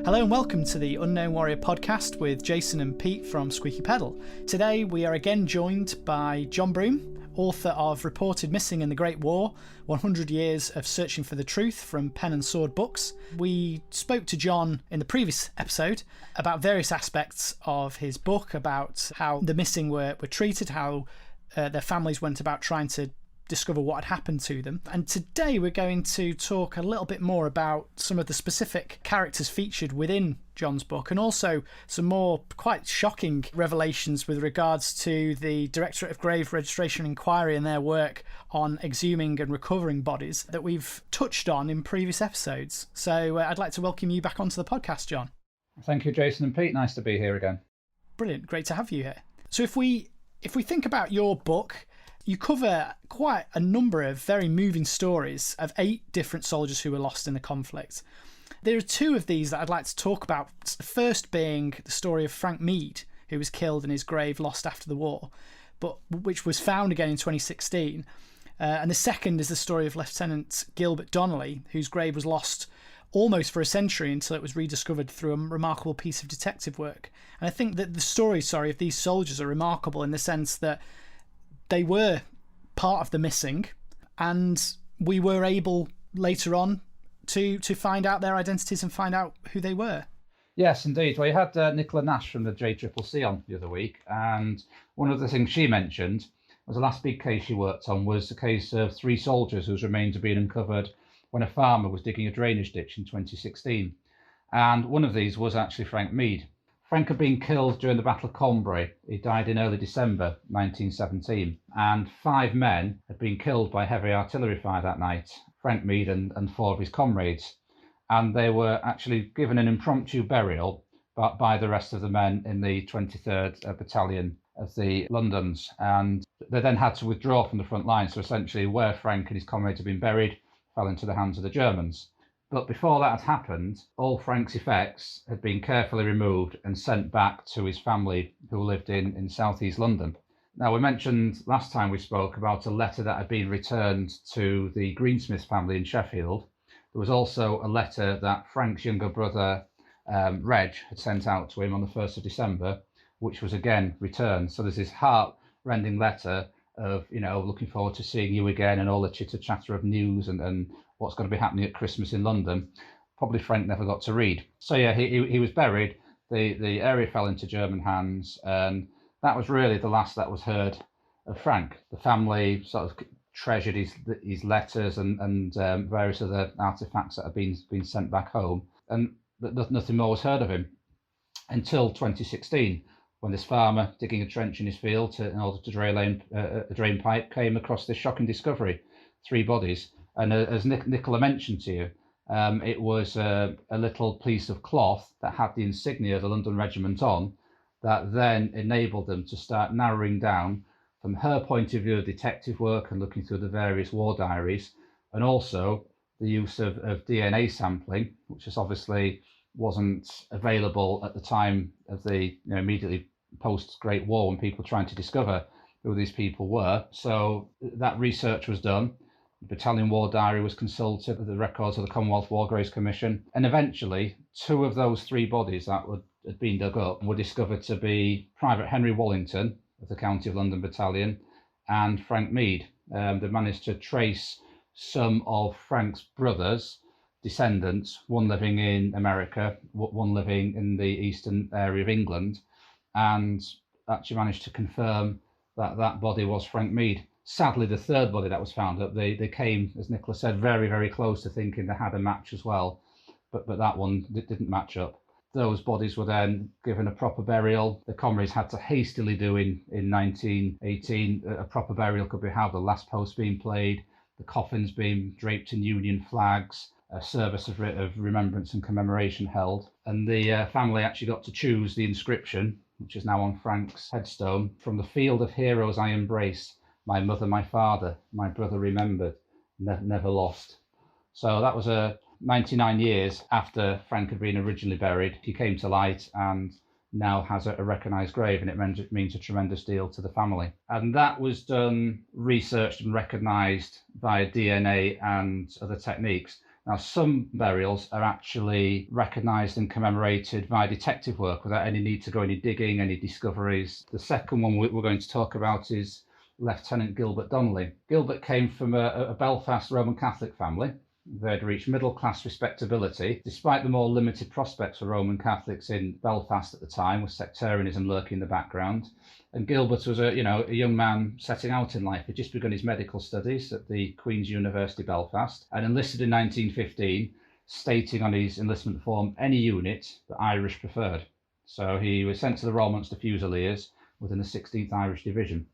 Hello and welcome to the Unknown Warrior podcast with Jason and Pete from Squeaky Pedal. Today we are again joined by John Broom, author of Reported Missing in the Great War, 100 Years of Searching for the Truth from Pen and Sword books. We spoke to John in the previous episode about various aspects of his book, about how the missing were treated, how their families went about trying to discover what had happened to them. And today we're going to talk a little bit more about some of the specific characters featured within John's book, and also some more quite shocking revelations with regards to the Directorate of Grave Registration and Enquiry and their work on exhuming and recovering bodies that we've touched on in previous episodes. So I'd like to welcome you back onto the podcast, John. Thank you, Jason and Pete. Nice to be here again. Brilliant. Great to have you here. So if we think about your book, you cover quite a number of very moving stories of 8 different soldiers who were lost in the conflict. There are 2 of these that I'd like to talk about. The first being the story of Frank Mead, who was killed in his grave lost after the war, but which was found again in 2016. And the second is the story of Lieutenant Gilbert Donnelly, whose grave was lost almost for a century until it was rediscovered through a remarkable piece of detective work. And I think that the stories, of these soldiers are remarkable in the sense that they were part of the missing, and we were able later on to find out their identities and find out who they were. Yes, indeed. Well, you had Nicola Nash from the JCCC on the other week, and one of the things she mentioned was the last big case she worked on was the case of 3 soldiers whose remains had been uncovered when a farmer was digging a drainage ditch in 2016. And one of these was actually Frank Mead. Frank had been killed during the Battle of Cambrai. He died in early December 1917, and 5 men had been killed by heavy artillery fire that night, Frank Mead and 4 of his comrades. And they were actually given an impromptu burial by the rest of the men in the 23rd Battalion of the Londons. And they then had to withdraw from the front line. So essentially where Frank and his comrades had been buried fell into the hands of the Germans. But before that had happened, all Frank's effects had been carefully removed and sent back to his family who lived in southeast London. Now, we mentioned last time we spoke about a letter that had been returned to the Greensmith family in Sheffield. There was also a letter that Frank's younger brother, Reg, had sent out to him on the 1st of December, which was again returned. So there's this heart-rending letter of, looking forward to seeing you again, and all the chitter-chatter of news and what's going to be happening at Christmas in London. Probably Frank never got to read. So yeah, he was buried. The area fell into German hands, and that was really the last that was heard of Frank. The family sort of treasured his letters and various other artifacts that had been sent back home, and nothing more was heard of him until 2016, when this farmer digging a trench in his field in order to drain a drain pipe came across this shocking discovery: 3 bodies. And as Nicola mentioned to you, it was a little piece of cloth that had the insignia of the London Regiment on, that then enabled them to start narrowing down, from her point of view of detective work and looking through the various war diaries, and also the use of DNA sampling, which is obviously wasn't available at the time of the immediately post Great War, when people were trying to discover who these people were. So that research was done. The Battalion War Diary was consulted, the records of the Commonwealth War Graves Commission, and eventually 2 of those 3 bodies that had been dug up were discovered to be Private Henry Wallington of the County of London Battalion and Frank Mead. They managed to trace some of Frank's brothers' descendants, one living in America, one living in the eastern area of England, and actually managed to confirm that that body was Frank Mead. Sadly, the 3rd body that was found up, they came, as Nicola said, very, very close to thinking they had a match as well, but that one didn't match up. Those bodies were then given a proper burial. The comrades had to hastily do in 1918 a proper burial could be how the last post being played, the coffins being draped in Union flags, a service of remembrance and commemoration held, and the family actually got to choose the inscription, which is now on Frank's headstone: "From the field of heroes I embrace, my mother, my father, my brother remembered, never lost." So that was 99 years after Frank had been originally buried. He came to light and now has a recognised grave, and it means a tremendous deal to the family. And that was done, researched and recognised via DNA and other techniques. Now, some burials are actually recognised and commemorated via detective work without any need to go any digging, any discoveries. The second one we're going to talk about is Lieutenant Gilbert Donnelly. Gilbert came from a Belfast Roman Catholic family. They'd reached middle-class respectability, despite the more limited prospects for Roman Catholics in Belfast at the time, with sectarianism lurking in the background. And Gilbert was a young man setting out in life. He'd just begun his medical studies at the Queen's University Belfast and enlisted in 1915, stating on his enlistment form any unit that Irish preferred. So he was sent to the Royal Munster Fusiliers within the 16th Irish Division.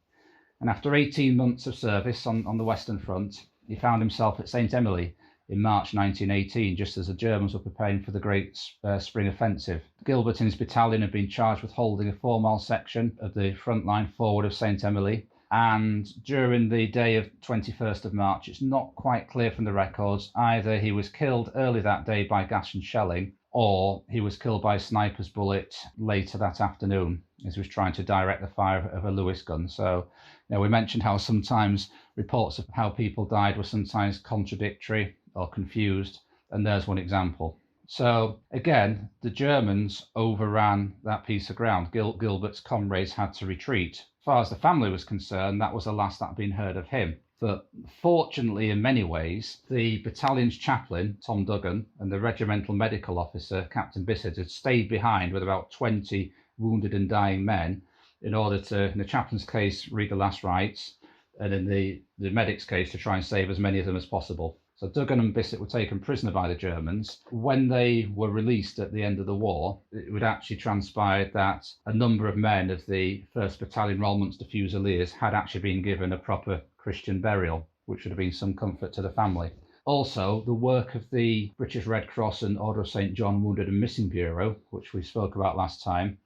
And after 18 months of service on the Western Front, he found himself at St. Emily in March 1918, just as the Germans were preparing for the Great Spring Offensive. Gilbert and his battalion had been charged with holding a 4-mile section of the front line forward of St. Emily. And during the day of 21st of March, it's not quite clear from the records, either he was killed early that day by gas and shelling, or he was killed by a sniper's bullet later that afternoon as he was trying to direct the fire of a Lewis gun. So, we mentioned how sometimes reports of how people died were sometimes contradictory or confused, and there's one example. So again, the Germans overran that piece of ground. Gilbert's comrades had to retreat. As far as the family was concerned, that was the last that had been heard of him. But fortunately, in many ways, the battalion's chaplain, Tom Duggan, and the regimental medical officer, Captain Bissett, had stayed behind with about 20 wounded and dying men in order to, in the chaplain's case, read the last rites, and in the medic's case, to try and save as many of them as possible. So Duggan and Bissett were taken prisoner by the Germans. When they were released at the end of the war, it would actually transpire that a number of men of the 1st Battalion Royal Munster Fusiliers had actually been given a proper Christian burial, which would have been some comfort to the family. Also, the work of the British Red Cross and Order of St. John Wounded and Missing Bureau, which we spoke about last time,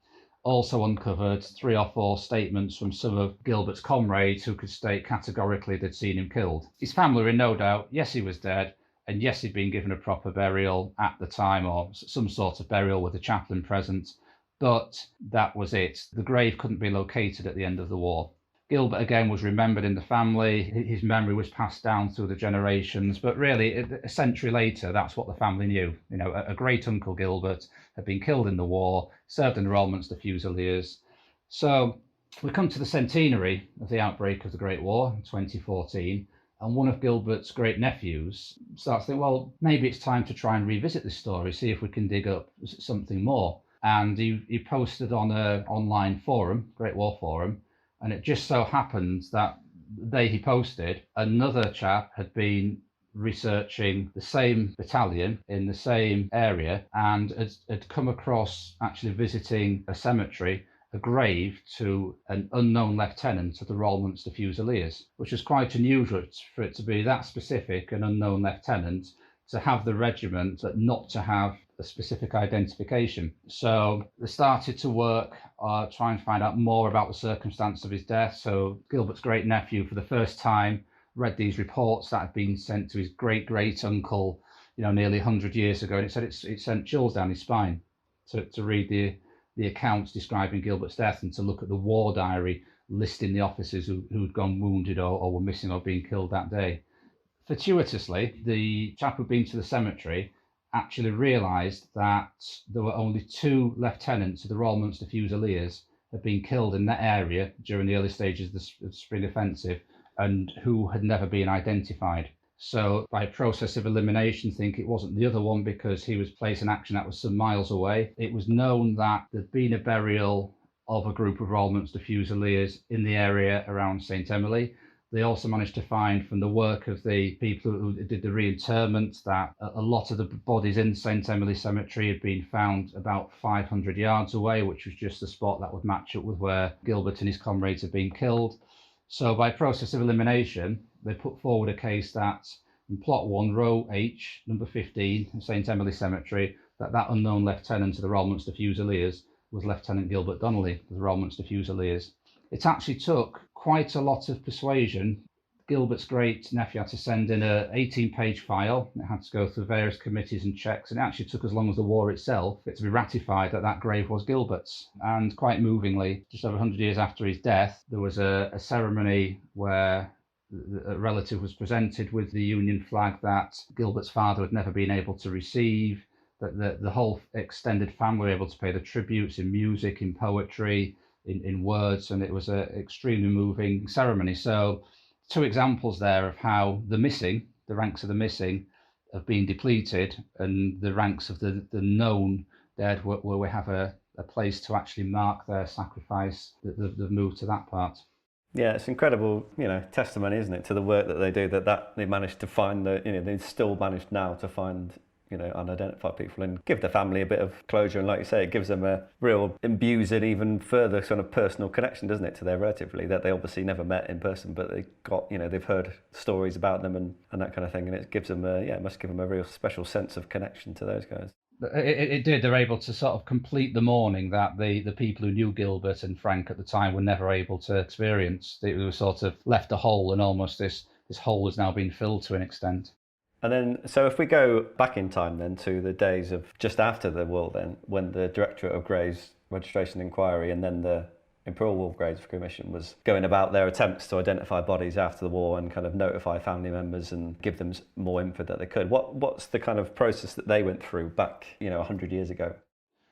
also uncovered 3 or 4 statements from some of Gilbert's comrades who could state categorically they'd seen him killed. His family were in no doubt, yes, he was dead, and yes, he'd been given a proper burial at the time, or some sort of burial with a chaplain present, but that was it. The grave couldn't be located at the end of the war. Gilbert again was remembered in the family. His memory was passed down through the generations, but really a century later, that's what the family knew. A great uncle Gilbert had been killed in the war, served in the Royal Munster Fusiliers. So we come to the centenary of the outbreak of the Great War in 2014, and one of Gilbert's great nephews starts to think, well, maybe it's time to try and revisit this story, see if we can dig up something more. And he posted on an online forum, Great War Forum, and it just so happened that the day he posted, another chap had been researching the same battalion in the same area and had come across, actually visiting a cemetery, a grave to an unknown lieutenant of the Royal Munster Fusiliers, which was quite unusual for it to be that specific, an unknown lieutenant, to have the regiment but not to have a specific identification. So they started to work, try and find out more about the circumstance of his death. So Gilbert's great nephew, for the first time, read these reports that had been sent to his great uncle, nearly 100 years ago, and it said it sent chills down his spine to read the accounts describing Gilbert's death and to look at the war diary listing the officers who'd gone wounded or were missing or being killed that day. Fortuitously, the chap who'd been to the cemetery actually realised that there were only 2 lieutenants of the Royal Munster Fusiliers had been killed in that area during the early stages of the Spring Offensive, and who had never been identified. So by process of elimination, think it wasn't the other one because he was placed in action that was some miles away. It was known that there'd been a burial of a group of Royal Munster Fusiliers in the area around St. Emily. They also managed to find from the work of the people who did the reinterment that a lot of the bodies in St. Emily Cemetery had been found about 500 yards away, which was just the spot that would match up with where Gilbert and his comrades had been killed. So by process of elimination, they put forward a case that in plot 1, row H, number 15, St. Emily Cemetery, that unknown lieutenant of the Royal Munster Fusiliers was Lieutenant Gilbert Donnelly of the Royal Munster Fusiliers. It actually took quite a lot of persuasion. Gilbert's great nephew had to send in an 18-page file. It had to go through various committees and checks, and it actually took as long as the war itself for it to be ratified that grave was Gilbert's. And quite movingly, just over 100 years after his death, there was a ceremony where a relative was presented with the Union flag that Gilbert's father had never been able to receive, that the whole extended family were able to pay the tributes in music, in poetry, in words, and it was an extremely moving ceremony. So 2 examples there of how the ranks of the missing have been depleted, and the ranks of the known dead where we have a place to actually mark their sacrifice, that they've moved to that part. Yeah, it's incredible, testimony, isn't it, to the work that they do, that they managed to find they still managed now to find, unidentified people and give the family a bit of closure. And like you say, it gives them imbues an even further sort of personal connection, doesn't it, to their relatively, that they obviously never met in person, but they got, they've heard stories about them and that kind of thing. And it gives them it must give them a real special sense of connection to those guys. It did. They're able to sort of complete the mourning that the people who knew Gilbert and Frank at the time were never able to experience. They were sort of left a hole, and almost this hole has now been filled to an extent. And then, so if we go back in time then to the days of just after the war then, when the Directorate of Graves Registration Inquiry and then the Imperial War Graves Commission was going about their attempts to identify bodies after the war and kind of notify family members and give them more info that they could. What's the kind of process that they went through back, 100 years ago?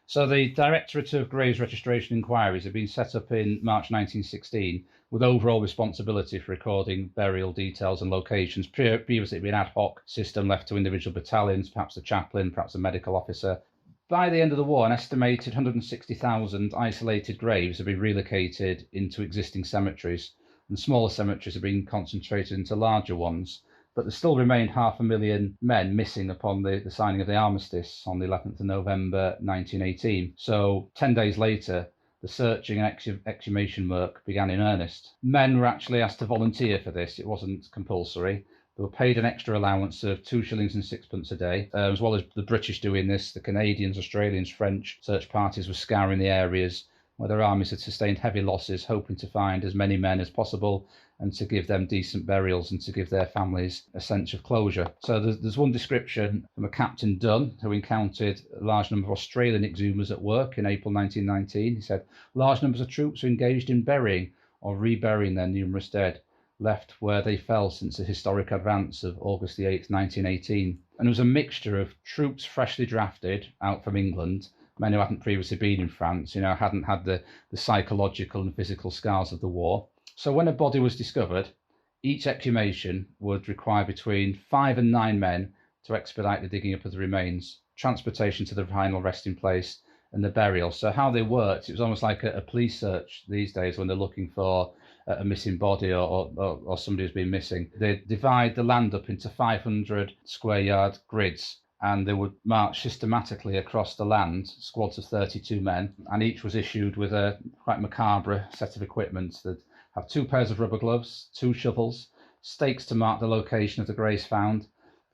So the Directorate of Graves Registration Inquiries had been set up in March 1916 with overall responsibility for recording burial details and locations. Previously, it had been an ad hoc system left to individual battalions, perhaps a chaplain, perhaps a medical officer. By the end of the war, an estimated 160,000 isolated graves have been relocated into existing cemeteries, and smaller cemeteries have been concentrated into larger ones. But there still remained 500,000 men missing upon the signing of the armistice on the 11th of November 1918. So 10 days later, the searching and exhumation work began in earnest. Men were actually asked to volunteer for this. It wasn't compulsory. They were paid an extra allowance of 2 shillings and 6pence a day. As well as the British doing this, the Canadians, Australians, French search parties were scouring the areas where their armies had sustained heavy losses, hoping to find as many men as possible and to give them decent burials and to give their families a sense of closure. So there's one description from a Captain Dunn who encountered a large number of Australian exhumers at work in April 1919. He said, large numbers of troops were engaged in burying or reburying their numerous dead, left where they fell since the historic advance of August the 8th, 1918. And it was a mixture of troops freshly drafted out from England, men who hadn't previously been in France, hadn't had the psychological and physical scars of the war. So when a body was discovered, each exhumation would require between 5 and 9 men to expedite the digging up of the remains, transportation to the final resting place, and the burial. So how they worked, it was almost like a police search these days when they're looking for a missing body or somebody who's been missing. They divide the land up into 500 square yard grids, and they would march systematically across the land, squads of 32 men, and each was issued with a quite macabre set of equipment. They'd have 2 pairs of rubber gloves, 2 shovels, stakes to mark the location of the graves found,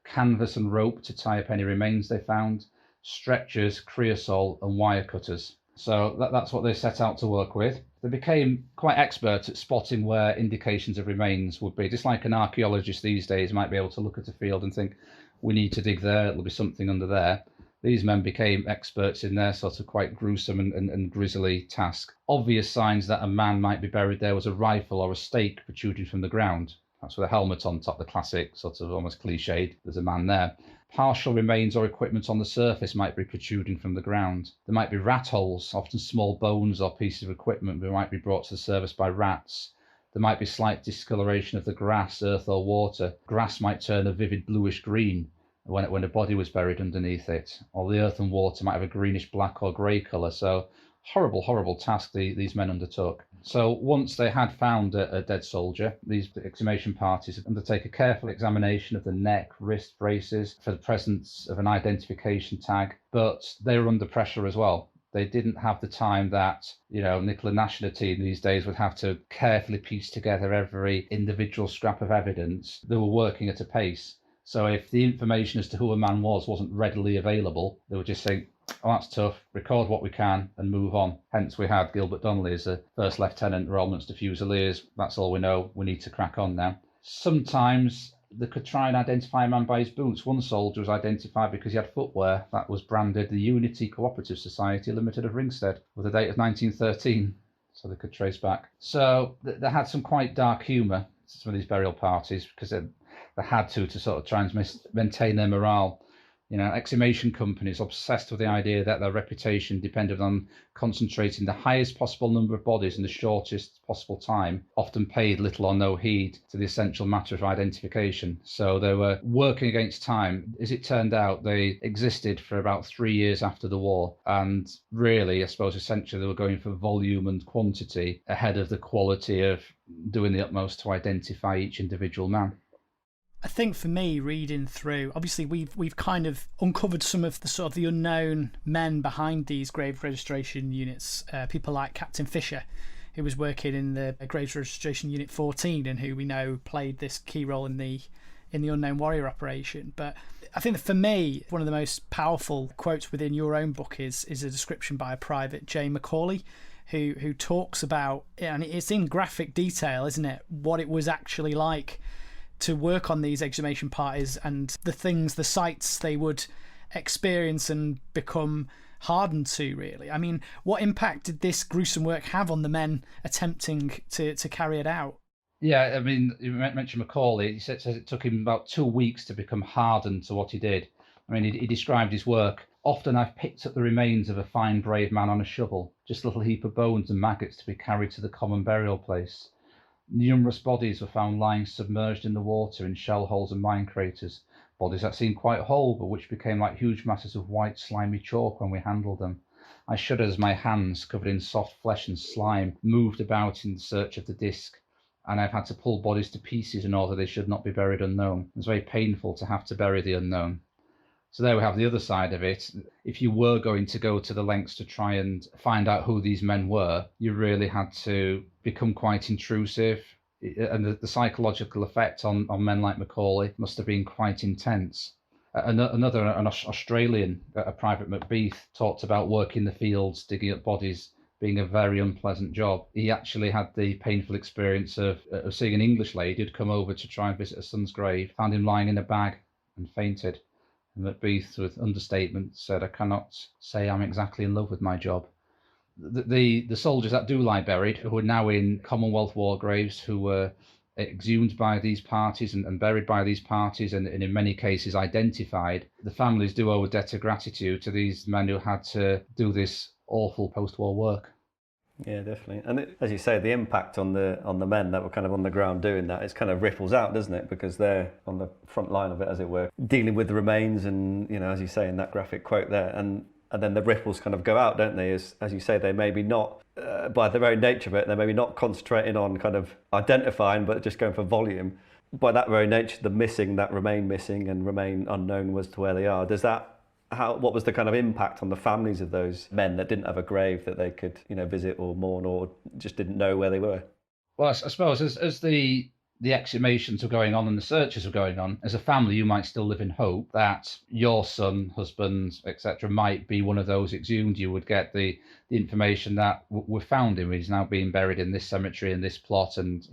canvas and rope to tie up any remains they found, stretchers, creosole and wire cutters. So that's what they set out to work with. They became quite expert at spotting where indications of remains would be. Just like an archaeologist these days might be able to look at a field and think, we need to dig there, there'll be something under there. These men became experts in their sort of quite gruesome and grisly task. Obvious signs that a man might be buried there was a rifle or a stake protruding from the ground. That's with a helmet on top, the classic sort of almost cliched, there's a man there. Partial remains or equipment on the surface might be protruding from the ground. There might be rat holes, often small bones or pieces of equipment that might be brought to the surface by rats. There might be slight discoloration of the grass, earth or water. Grass might turn a vivid bluish green when a body was buried underneath it, or the earth and water might have a greenish black or grey colour. So horrible, horrible task these men undertook. So once they had found a dead soldier, these exhumation parties undertake a careful examination of the neck, wrist, braces for the presence of an identification tag, but they were under pressure as well. They didn't have the time that, Nicola Nash and the team these days would have to carefully piece together every individual scrap of evidence. They were working at a pace. So if the information as to who a man wasn't readily available, they would just think, oh, that's tough, record what we can and move on. Hence we had Gilbert Donnelly as a first lieutenant, Royal Munster Fusiliers. That's all we know. We need to crack on now. Sometimes they could try and identify a man by his boots. One soldier was identified because he had footwear that was branded the Unity Cooperative Society Limited of Ringstead with a date of 1913. So they could trace back. So they had some quite dark humour some of these burial parties because they had to sort of try and maintain their morale. Exhumation companies obsessed with the idea that their reputation depended on concentrating the highest possible number of bodies in the shortest possible time, often paid little or no heed to the essential matter of identification. So they were working against time. As it turned out, they existed for about 3 years after the war. And really, I suppose, essentially, they were going for volume and quantity ahead of the quality of doing the utmost to identify each individual man. I think for me, reading through, obviously we've kind of uncovered some of the sort of the unknown men behind these grave registration units. People like Captain Fisher, who was working in the Graves Registration Unit 14 and who we know played this key role in the Unknown Warrior operation. But I think that for me, one of the most powerful quotes within your own book is a description by a private, Jay Macaulay, who talks about, and it's in graphic detail, isn't it, what it was actually like to work on these exhumation parties and the sights they would experience and become hardened to, really. I mean, what impact did this gruesome work have on the men attempting to carry it out? Yeah, I mean, you mentioned Macaulay. He says it took him about 2 weeks to become hardened to what he did. I mean, he described his work. Often I've picked up the remains of a fine, brave man on a shovel, just a little heap of bones and maggots to be carried to the common burial place. Numerous bodies were found lying submerged in the water in shell holes and mine craters, bodies that seemed quite whole but which became like huge masses of white slimy chalk when we handled them. I shuddered as my hands, covered in soft flesh and slime, moved about in search of the disc, and I've had to pull bodies to pieces in order they should not be buried unknown. It's very painful to have to bury the unknown. So there we have the other side of it. If you were going to go to the lengths to try and find out who these men were, you really had to become quite intrusive. And the psychological effect on men like Macaulay must have been quite intense. An Australian, a Private Macbeth, talked about working the fields, digging up bodies, being a very unpleasant job. He actually had the painful experience of seeing an English lady who'd come over to try and visit her son's grave, found him lying in a bag and fainted. And Macbeth, with understatement, said, "I cannot say I'm exactly in love with my job." The soldiers that do lie buried, who are now in Commonwealth war graves, who were exhumed by these parties and buried by these parties and in many cases identified, the families do owe a debt of gratitude to these men who had to do this awful post-war work. Yeah, definitely. And as you say, the impact on the men that were kind of on the ground doing that, it kind of ripples out, doesn't it? Because they're on the front line of it, as it were, dealing with the remains and, as you say in that graphic quote there. And then the ripples kind of go out, don't they? As you say, they maybe not, by the very nature of it, they're maybe not concentrating on kind of identifying, but just going for volume. By that very nature, the missing that remain missing and remain unknown as to where they are. What was the kind of impact on the families of those men that didn't have a grave that they could, visit or mourn, or just didn't know where they were? Well, I suppose as the exhumations were going on and the searches were going on, as a family, you might still live in hope that your son, husband, etc., might be one of those exhumed. You would get the information that we found him. He's now being buried in this cemetery in this plot, and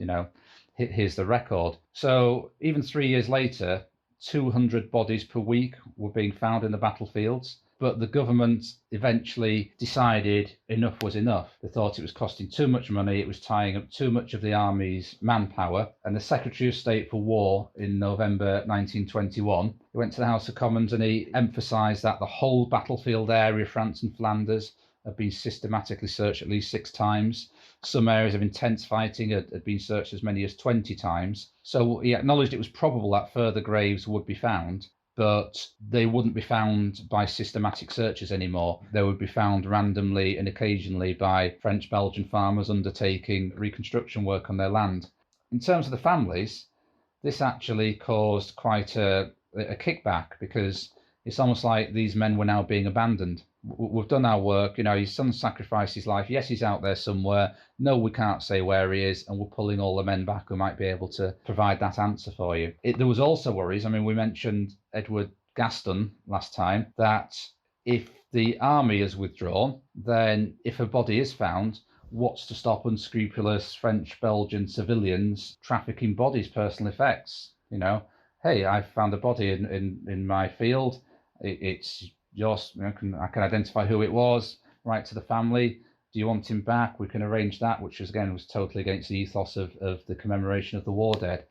here's the record. So even 3 years later, 200 bodies per week were being found in the battlefields, but the government eventually decided enough was enough. They thought it was costing too much money, it was tying up too much of the army's manpower, and the Secretary of State for War in November 1921, he went to the House of Commons and he emphasised that the whole battlefield area, France and Flanders, had been systematically searched at least 6 times. Some areas of intense fighting had been searched as many as 20 times. So he acknowledged it was probable that further graves would be found, but they wouldn't be found by systematic searches anymore. They would be found randomly and occasionally by French-Belgian farmers undertaking reconstruction work on their land. In terms of the families, this actually caused quite a kickback, because it's almost like these men were now being abandoned. We've done our work, his son sacrificed his life. Yes, he's out there somewhere. No, we can't say where he is, and we're pulling all the men back who might be able to provide that answer for you. There was also worries. I mean, we mentioned Edward Gaston last time, that if the army is withdrawn, then if a body is found, what's to stop unscrupulous French, Belgian civilians trafficking bodies, personal effects? Hey, I found a body in my field. It's yours. I can identify who it was, write to the family. Do you want him back? We can arrange that, which was totally against the ethos of the commemoration of the war dead.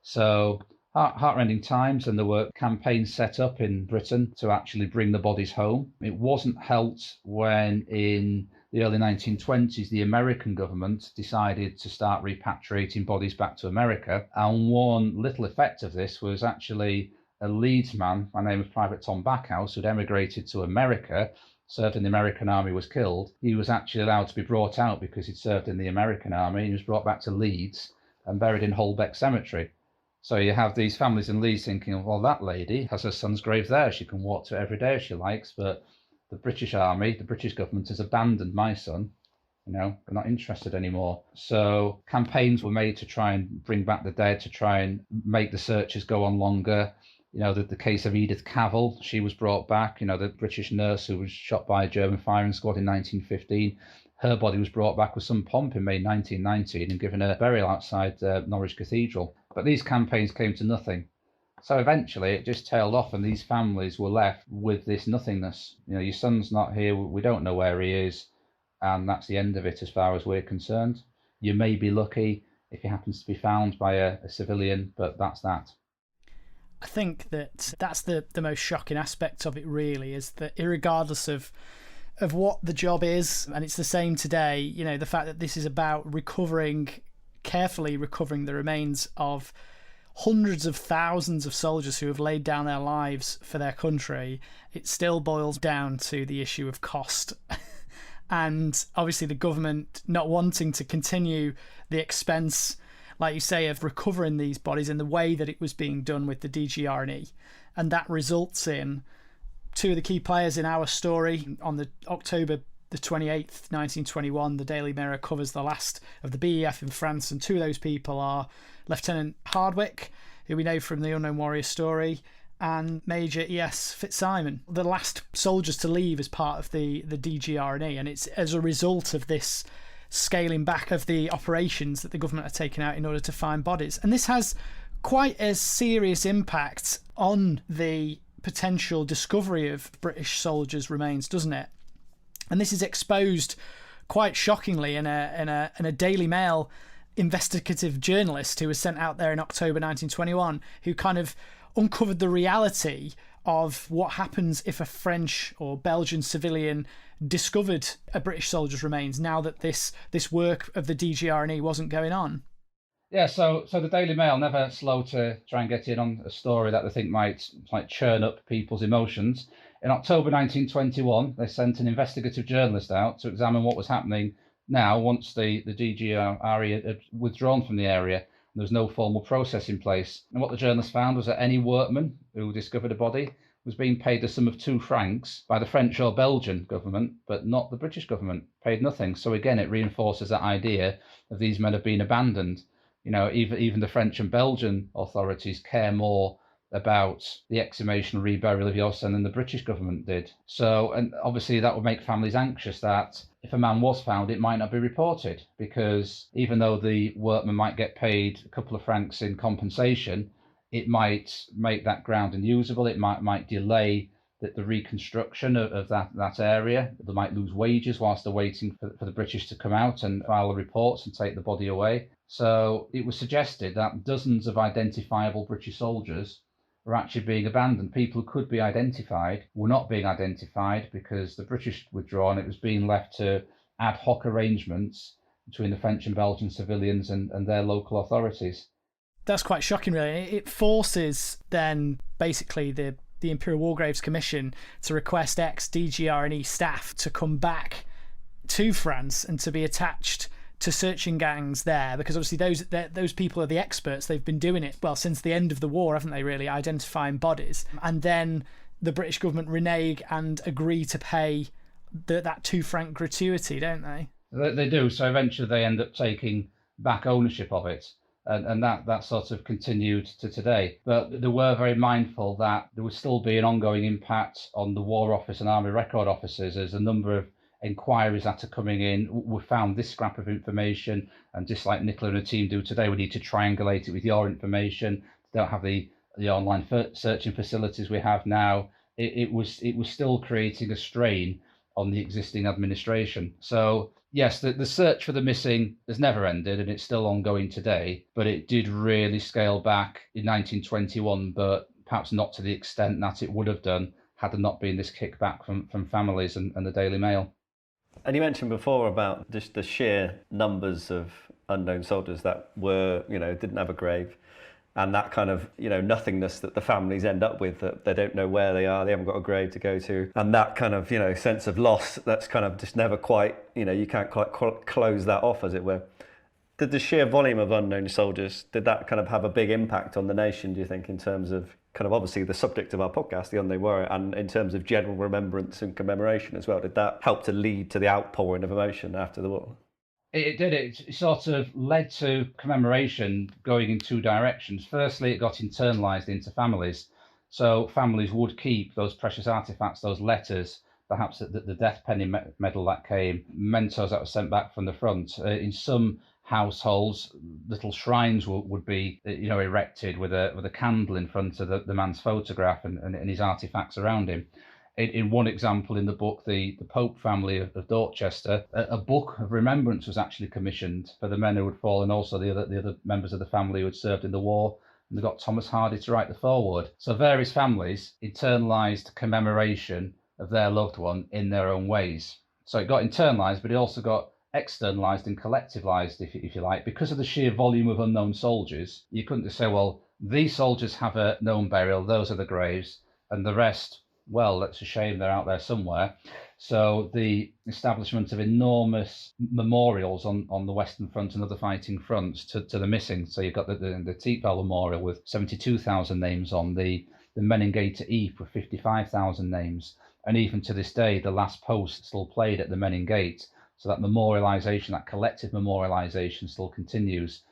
So heartrending times, and there were campaigns set up in Britain to actually bring the bodies home. It wasn't helped when in the early 1920s the American government decided to start repatriating bodies back to America, and one little effect of this was actually a Leeds man by the name of Private Tom Backhouse, who'd emigrated to America, served in the American Army, was killed. He was actually allowed to be brought out because he'd served in the American Army, and he was brought back to Leeds and buried in Holbeck Cemetery. So you have these families in Leeds thinking, well, that lady has her son's grave there. She can walk to it every day if she likes, but the British Army, the British government has abandoned my son. They're not interested anymore. So campaigns were made to try and bring back the dead, to try and make the searches go on longer. The case of Edith Cavell, she was brought back, the British nurse who was shot by a German firing squad in 1915. Her body was brought back with some pomp in May 1919 and given a burial outside Norwich Cathedral. But these campaigns came to nothing. So eventually it just tailed off, and these families were left with this nothingness. Your son's not here, we don't know where he is, and that's the end of it as far as we're concerned. You may be lucky if he happens to be found by a civilian, but that's that. I think that's the most shocking aspect of it, really, is that irregardless of what the job is, and it's the same today, the fact that this is about carefully recovering the remains of hundreds of thousands of soldiers who have laid down their lives for their country, it still boils down to the issue of cost. And obviously the government not wanting to continue the expense, like you say, of recovering these bodies in the way that it was being done with the DGR&E. And that results in two of the key players in our story. On the October the 28th, 1921, the Daily Mirror covers the last of the BEF in France, and two of those people are Lieutenant Hardwick, who we know from the Unknown Warrior story, and Major E.S. Fitzsimon, the last soldiers to leave as part of the DGR&E. And it's as a result of this scaling back of the operations that the government are taking out in order to find bodies. And this has quite a serious impact on the potential discovery of British soldiers' remains, doesn't it? And this is exposed quite shockingly in a Daily Mail investigative journalist who was sent out there in October 1921, who kind of uncovered the reality of what happens if a French or Belgian civilian discovered a British soldier's remains now that this work of the DGR&E wasn't going on. Yeah, so the Daily Mail never slow to try and get in on a story that they think might churn up people's emotions. In October 1921, they sent an investigative journalist out to examine what was happening now once the DGR&E had withdrawn from the area. There was no formal process in place. And what the journalist found was that any workman who discovered a body was being paid the sum of 2 francs by the French or Belgian government, but not the British government, paid nothing. So again, it reinforces that idea of these men have been abandoned. Even the French and Belgian authorities care more about the exhumation and reburial of your son than the British government did. So, and obviously that would make families anxious that if a man was found, it might not be reported, because even though the workman might get paid a couple of francs in compensation, it might make that ground unusable. It might delay the reconstruction of that area. They might lose wages whilst they're waiting for the British to come out and file the reports and take the body away. So it was suggested that dozens of identifiable British soldiers were actually being abandoned. People who could be identified were not being identified because the British withdrawn. It was being left to ad hoc arrangements between the French and Belgian civilians and their local authorities. That's quite shocking, really. It forces then basically the Imperial War Graves Commission to request ex-DGR&E staff to come back to France and to be attached to searching gangs there, because obviously those people are the experts. They've been doing it, well, since the end of the war, haven't they, really, identifying bodies. And then the British government renege and agree to pay that 2 franc gratuity, don't they? They do. So eventually they end up taking back ownership of it. And that sort of continued to today. But they were very mindful that there would still be an ongoing impact on the War Office and Army Record Officers as a number of inquiries that are coming in. We found this scrap of information, and just like Nicola and the team do today, we need to triangulate it with your information. They don't have the online searching facilities we have now. It was still creating a strain on the existing administration. So Yes, the search for the missing has never ended and it's still ongoing today, but it did really scale back in 1921, but perhaps not to the extent that it would have done had there not been this kickback from families and the Daily Mail. And you mentioned before about just the sheer numbers of unknown soldiers that were, didn't have a grave, and that kind of, nothingness that the families end up with, that they don't know where they are, they haven't got a grave to go to, and that kind of, sense of loss that's kind of just never quite, you can't quite close that off, as it were. Did the sheer volume of unknown soldiers, did that kind of have a big impact on the nation, do you think, in terms of kind of obviously the subject of our podcast, the unknown warrior, and in terms of general remembrance and commemoration as well? Did that help to lead to the outpouring of emotion after the war? It did. It sort of led to commemoration going in two directions. Firstly, it got internalised into families. So families would keep those precious artefacts, those letters, perhaps the death penny medal that came, mementos that were sent back from the front. In some households, little shrines would be erected with a candle in front of the man's photograph and his artefacts around him. In one example in the book, the Pope family of Dorchester, a book of remembrance was actually commissioned for the men who had fallen, also the other members of the family who had served in the war, and they got Thomas Hardy to write the foreword. So various families internalised commemoration of their loved one in their own ways. So it got internalised, but it also got externalised and collectivised, if you like, because of the sheer volume of unknown soldiers. You couldn't just say, well, these soldiers have a known burial, those are the graves, and the rest, well, that's a shame, they're out there somewhere. So the establishment of enormous memorials on the Western Front and other fighting fronts to the missing. So you've got the Teepbell Memorial with 72,000 names on, the Meningate to Ypres with 55,000 names. And even to this day, the last post still played at the Meningate. So that memorialisation, that collective memorialisation still continues.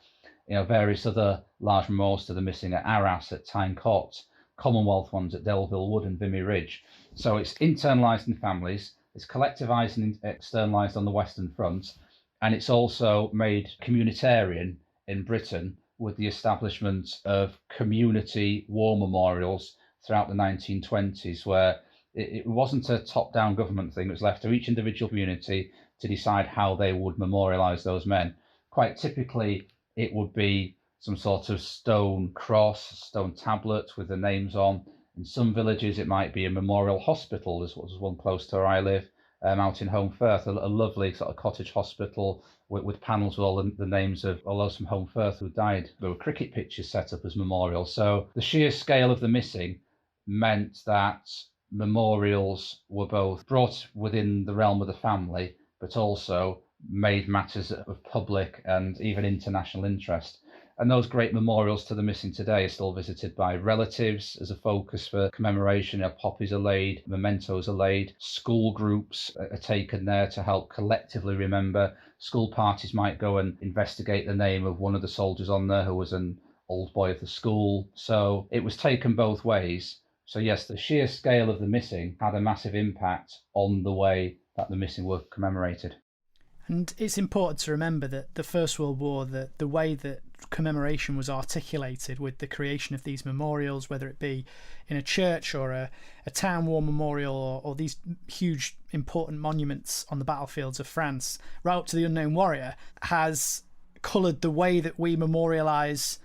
Various other large memorials to the missing at Arras, at Tyne Court, Commonwealth ones at Delville Wood and Vimy Ridge. So it's internalised in families, it's collectivised and externalised on the Western Front, and it's also made communitarian in Britain with the establishment of community war memorials throughout the 1920s, where it wasn't a top-down government thing. It was left to each individual community to decide how they would memorialise those men. Quite typically, it would be some sort of stone cross, stone tablet with the names on. In some villages, it might be a memorial hospital. There's one close to where I live, out in Home Firth, a lovely sort of cottage hospital with panels with all the names of all those from Home Firth who died. There were cricket pitches set up as memorials. So the sheer scale of the missing meant that memorials were both brought within the realm of the family, but also made matters of public and even international interest. And those great memorials to the missing today are still visited by relatives as a focus for commemoration. Poppies are laid, mementos are laid, school groups are taken there to help collectively remember. School parties might go and investigate the name of one of the soldiers on there who was an old boy of the school. So it was taken both ways. So yes, the sheer scale of the missing had a massive impact on the way that the missing were commemorated. And it's important to remember that the First World War, the way that commemoration was articulated with the creation of these memorials, whether it be in a church or a town war memorial or these huge important monuments on the battlefields of France, right up to the unknown warrior, has coloured the way that we memorialise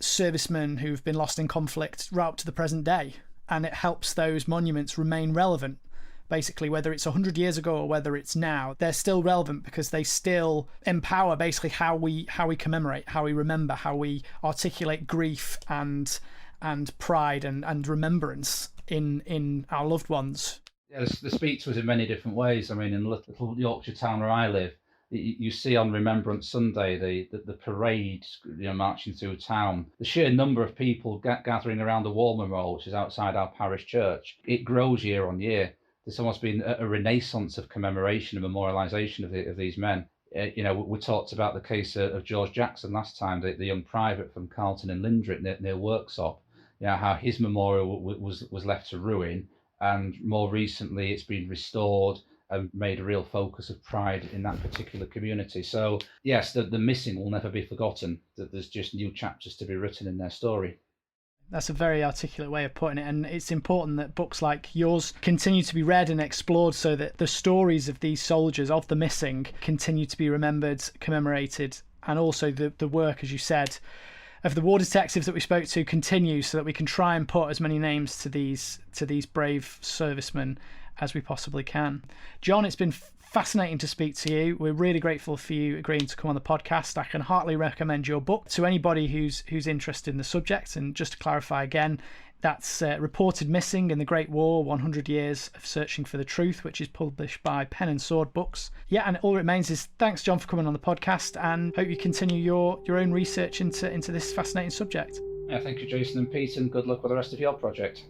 servicemen who've been lost in conflict right up to the present day. And it helps those monuments remain relevant. Basically, whether it's 100 years ago or whether it's now, they're still relevant because they still empower basically how we commemorate, how we remember, how we articulate grief and pride and remembrance in our loved ones. Yeah, they speak to us in many different ways. I mean, in little Yorkshire town where I live, you see on Remembrance Sunday the parade, marching through town. The sheer number of people gathering around the War Memorial, which is outside our parish church, it grows year on year. There's almost been a renaissance of commemoration and memorialisation of these men. We talked about the case of George Jackson last time, the young private from Carlton and Lindrick near Worksop. How his memorial was left to ruin, and more recently it's been restored and made a real focus of pride in that particular community. So yes, the missing will never be forgotten. That there's just new chapters to be written in their story. That's a very articulate way of putting it, and it's important that books like yours continue to be read and explored so that the stories of these soldiers, of the missing, continue to be remembered, commemorated, and also the work, as you said, of the war detectives that we spoke to continues, so that we can try and put as many names to these brave servicemen as we possibly can. John, it's been fascinating to speak to you. We're really grateful for you agreeing to come on the podcast. I can heartily recommend your book to anybody who's interested in the subject. And just to clarify again, that's Reported Missing in the Great War, 100 Years of Searching for the Truth, which is published by Pen and Sword Books. Yeah, and all it remains is thanks, John, for coming on the podcast, and hope you continue your own research into this fascinating subject. Yeah, thank you, Jason and Pete, and good luck with the rest of your project.